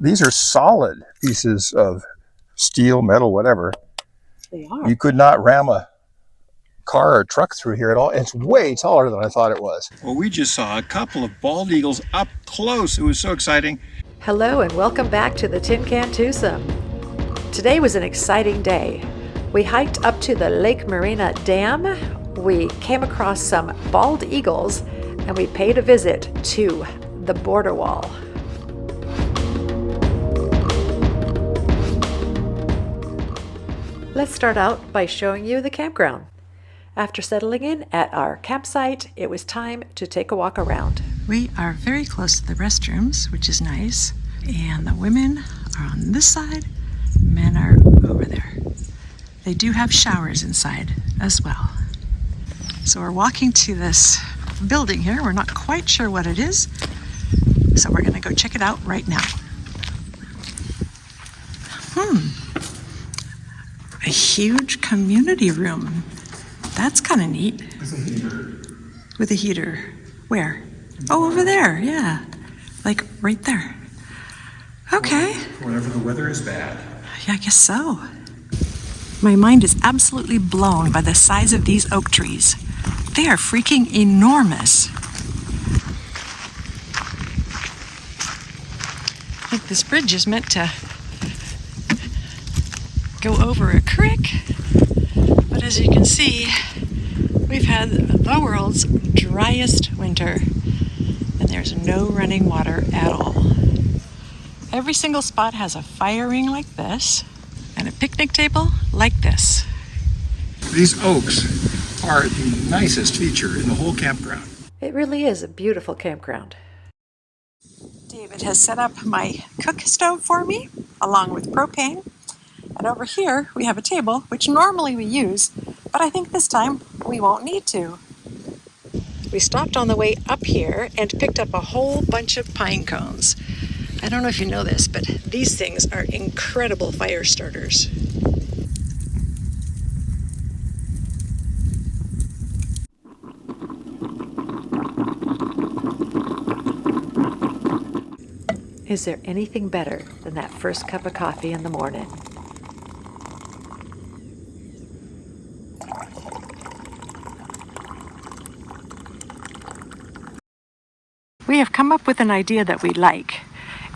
These are solid pieces of steel, metal, whatever. They are. You could not ram a car or truck through here at all. It's way taller than I thought it was. Well, we just saw a couple of bald eagles up close. It was so exciting. Hello and welcome back to the Tin Can Twosome. Today was an exciting day. We hiked up to the Lake Morena Dam. We came across some bald eagles and we paid a visit to the border wall. Let's start out by showing you the campground. After settling in at our campsite, it was time to take a walk around. We are very close to the restrooms, which is nice. And the women are on this side, men are over there. They do have showers inside as well. So we're walking to this building here. We're not quite sure what it is. So we're gonna go check it out right now. A huge community room. That's kind of neat. With a heater. With a heater. Where? Oh, over there, yeah. Like right there. Okay. Whenever the weather is bad. Yeah, I guess so. My mind is absolutely blown by the size of these oak trees. They are freaking enormous. I think this bridge is meant to go over a creek, but as you can see, we've had the world's driest winter, and there's no running water at all. Every single spot has a fire ring like this, and a picnic table like this. These oaks are the nicest feature in the whole campground. It really is a beautiful campground. David has set up my cook stove for me, along with propane. And over here, we have a table, which normally we use, but I think this time we won't need to. We stopped on the way up here and picked up a whole bunch of pine cones. I don't know if you know this, but these things are incredible fire starters. Is there anything better than that first cup of coffee in the morning? We have come up with an idea that we like.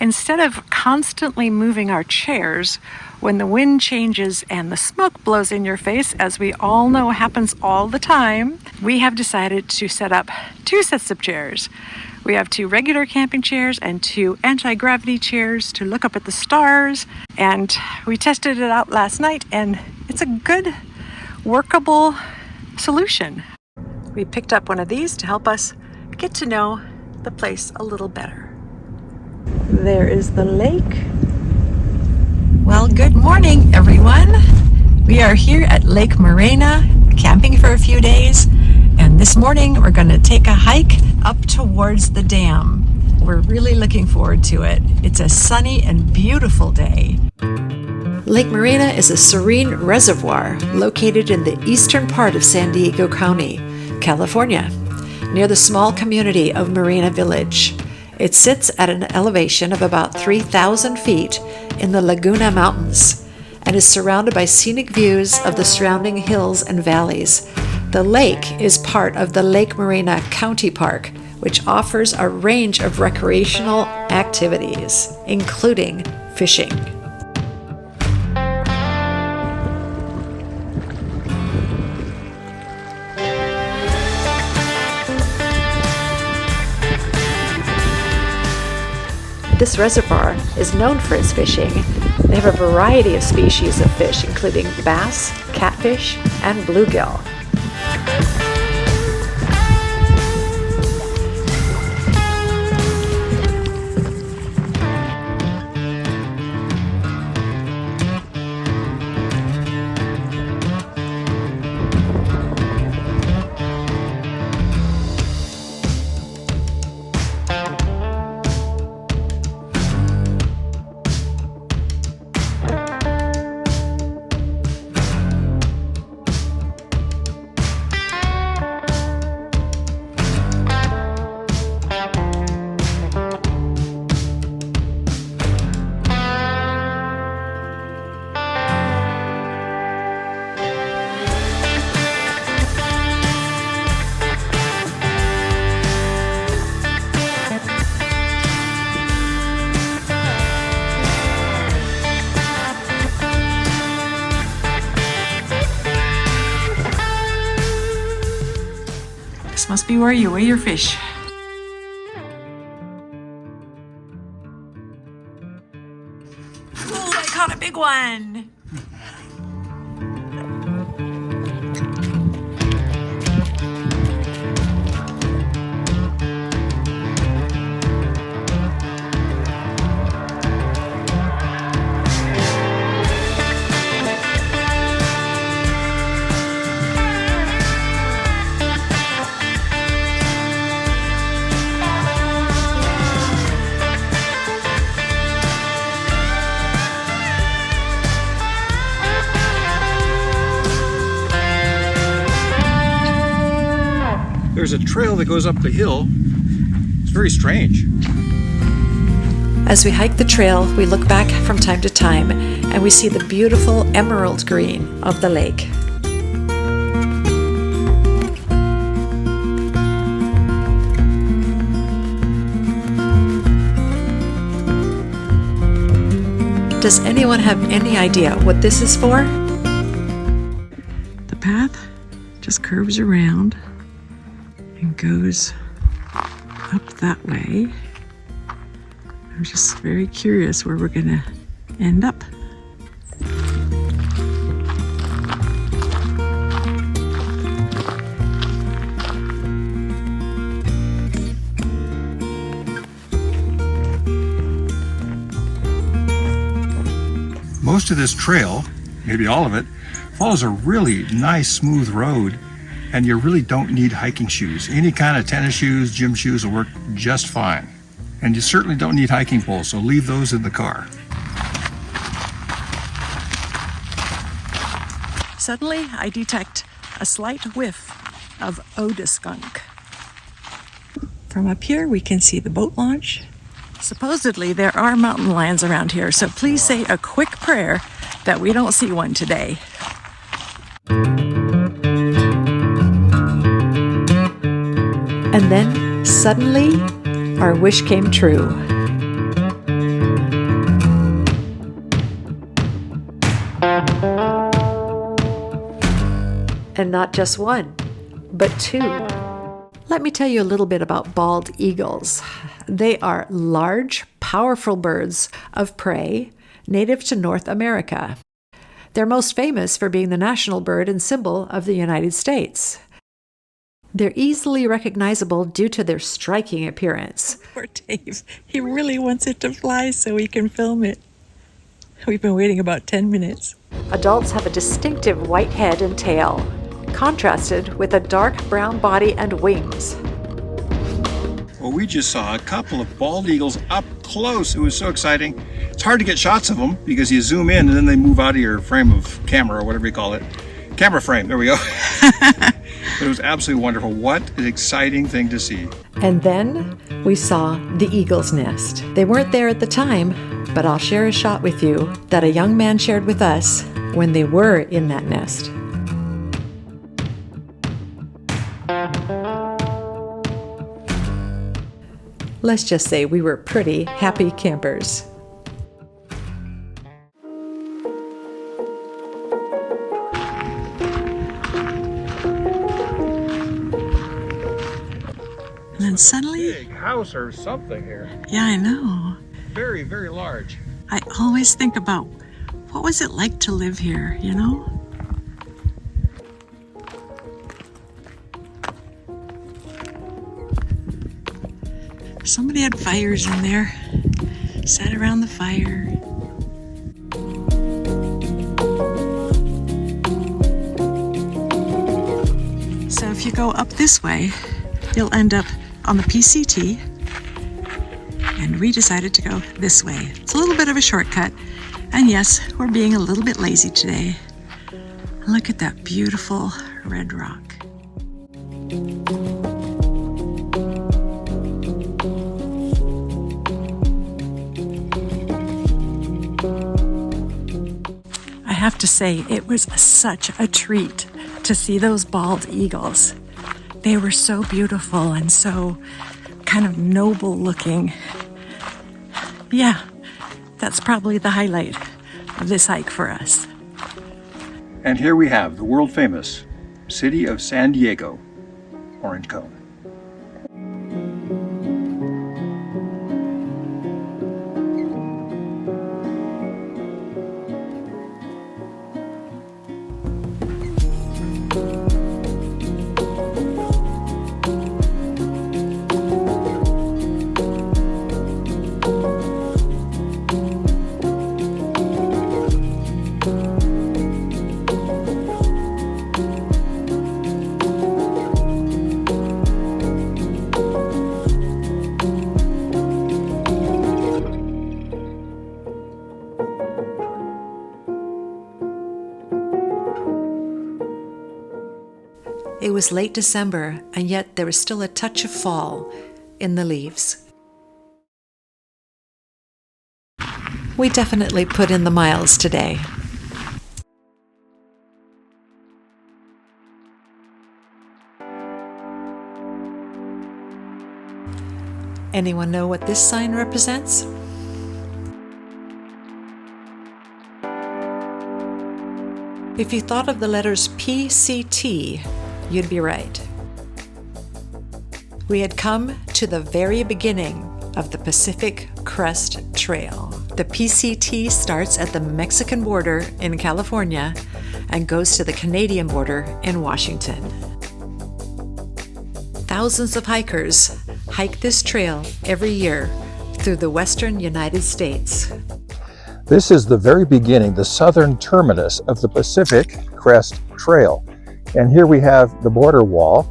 Instead of constantly moving our chairs when the wind changes and the smoke blows in your face, as we all know happens all the time, we have decided to set up 2 sets of chairs. We have 2 regular camping chairs and 2 anti-gravity chairs to look up at the stars. And we tested it out last night, and it's a good, workable solution. We picked up one of these to help us get to know the place a little better. There is the lake. Well, good morning, everyone. We are here at Lake Morena, camping for a few days, and this morning we're going to take a hike up towards the dam. We're really looking forward to it. It's a sunny and beautiful day. Lake Morena is a serene reservoir located in the eastern part of San Diego County, California, near the small community of Marina Village. It sits at an elevation of about 3,000 feet in the Laguna Mountains and is surrounded by scenic views of the surrounding hills and valleys. The lake is part of the Lake Morena County Park, which offers a range of recreational activities, including fishing. This reservoir is known for its fishing. They have a variety of species of fish, including bass, catfish, and bluegill. be where you weigh your fish. Oh, I caught a big one. There's a trail that goes up the hill. It's very strange. As we hike the trail, we look back from time to time and we see the beautiful emerald green of the lake. Does anyone have any idea what this is for? The path just curves around and goes up that way. I'm just very curious where we're gonna end up. Most of this trail, maybe all of it, follows a really nice smooth road, and you really don't need hiking shoes. Any kind of tennis shoes, gym shoes will work just fine. And you certainly don't need hiking poles, so leave those in the car. Suddenly, I detect a slight whiff of Oda skunk. From up here, we can see the boat launch. Supposedly, there are mountain lions around here, so please say a quick prayer that we don't see one today. And then, suddenly, our wish came true. And not just one, but two. Let me tell you a little bit about bald eagles. They are large, powerful birds of prey native to North America. They're most famous for being the national bird and symbol of the United States. They're easily recognizable due to their striking appearance. Poor Dave. He really wants it to fly so we can film it. We've been waiting about 10 minutes. Adults have a distinctive white head and tail, contrasted with a dark brown body and wings. Well, we just saw a couple of bald eagles up close. It was so exciting. It's hard to get shots of them because you zoom in and then they move out of your frame of camera or whatever you call it. Camera frame, there we go. But it was absolutely wonderful. What an exciting thing to see. And then we saw the eagle's nest. They weren't there at the time, but I'll share a shot with you that a young man shared with us when they were in that nest. Let's just say we were pretty happy campers. And then suddenly, Big house or something here. yeah, I know. Very, very large. I always think about what was it like to live here, you know? Somebody had fires in there, sat around the fire. So if you go up this way, you'll end up on the PCT, and we decided to go this way. It's a little bit of a shortcut, and yes, we're being a little bit lazy today. Look at that beautiful red rock. I have to say, it was such a treat to see those bald eagles. They were so beautiful and so kind of noble looking. Yeah, that's probably the highlight of this hike for us. And here we have the world famous city of San Diego, orange cone. It was late December, and yet there was still a touch of fall in the leaves. We definitely put in the miles today. Anyone know what this sign represents? If you thought of the letters PCT, you'd be right. We had come to the very beginning of the Pacific Crest Trail. The PCT starts at the Mexican border in California and goes to the Canadian border in Washington. Thousands of hikers hike this trail every year through the western United States. This is the very beginning, the southern terminus of the Pacific Crest Trail. And here we have the border wall.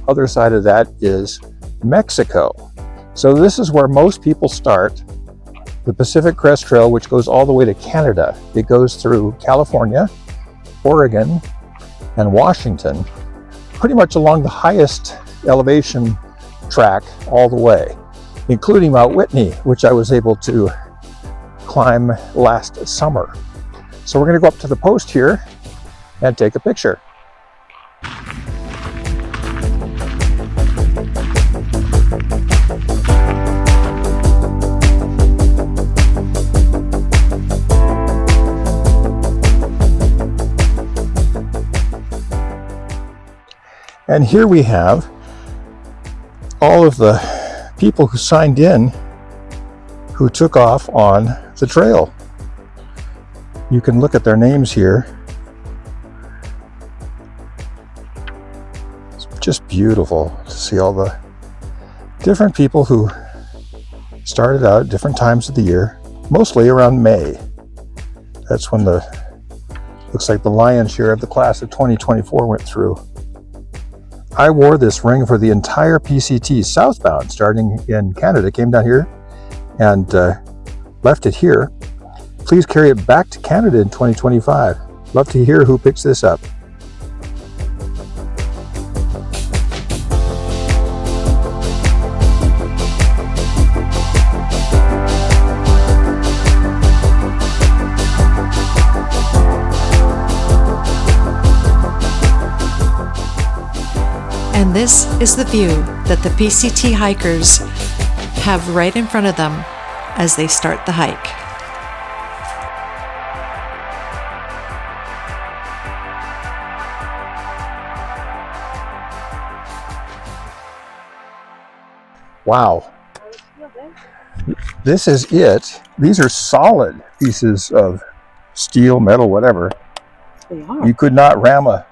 Other side of that is Mexico. So this is where most people start. The Pacific Crest Trail, which goes all the way to Canada. It goes through California, Oregon, and Washington, pretty much along the highest elevation track all the way, including Mount Whitney, which I was able to climb last summer. So we're going to go up to the post here and take a picture. And here we have all of the people who signed in who took off on the trail. You can look at their names here. It's just beautiful to see all the different people who started out at different times of the year, mostly around May. That's when looks like the lion's share of the class of 2024 went through. I wore this ring for the entire PCT southbound, starting in Canada, came down here and left it here. Please carry it back to Canada in 2025. Love to hear who picks this up. And this is the view that the PCT hikers have right in front of them as they start the hike. Wow. This is it. These are solid pieces of steel, metal, whatever. They are. You could not ram a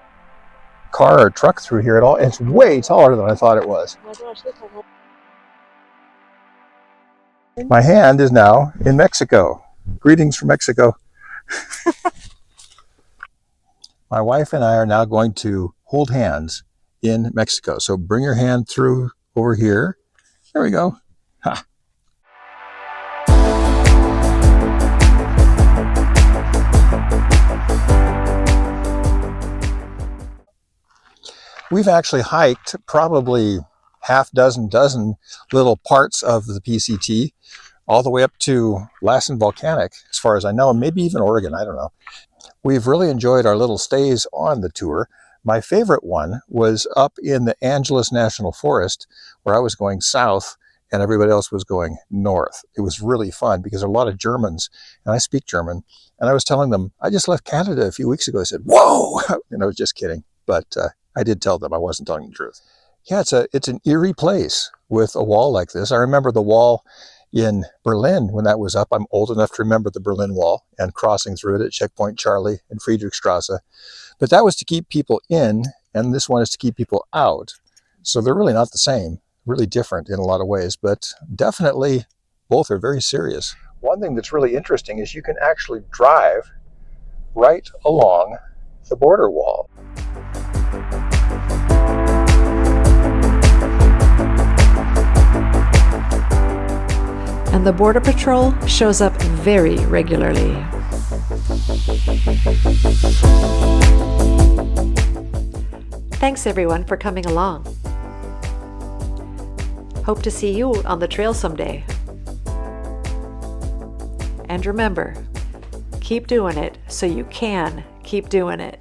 car or truck through here at all. It's way taller than I thought it was. Oh my gosh, look how My hand is now in Mexico. Greetings from Mexico. My wife and I are now going to hold hands in Mexico. So bring your hand through over here. There we go. Ha. We've actually hiked probably dozen little parts of the PCT, all the way up to Lassen Volcanic, as far as I know, and maybe even Oregon, I don't know. We've really enjoyed our little stays on the tour. My favorite one was up in the Angeles National Forest, where I was going south and everybody else was going north. It was really fun because there are a lot of Germans, and I speak German, and I was telling them, I just left Canada a few weeks ago. I said, whoa! And I was just kidding, but I did tell them I wasn't telling the truth. Yeah, it's an eerie place with a wall like this. I remember the wall in Berlin when that was up. I'm old enough to remember the Berlin Wall and crossing through it at Checkpoint Charlie and Friedrichstrasse. But that was to keep people in, and this one is to keep people out. So they're really not the same, really different in a lot of ways, but definitely both are very serious. One thing that's really interesting is you can actually drive right along the border wall. And the Border Patrol shows up very regularly. Thanks everyone for coming along. Hope to see you on the trail someday. And remember, keep doing it so you can keep doing it.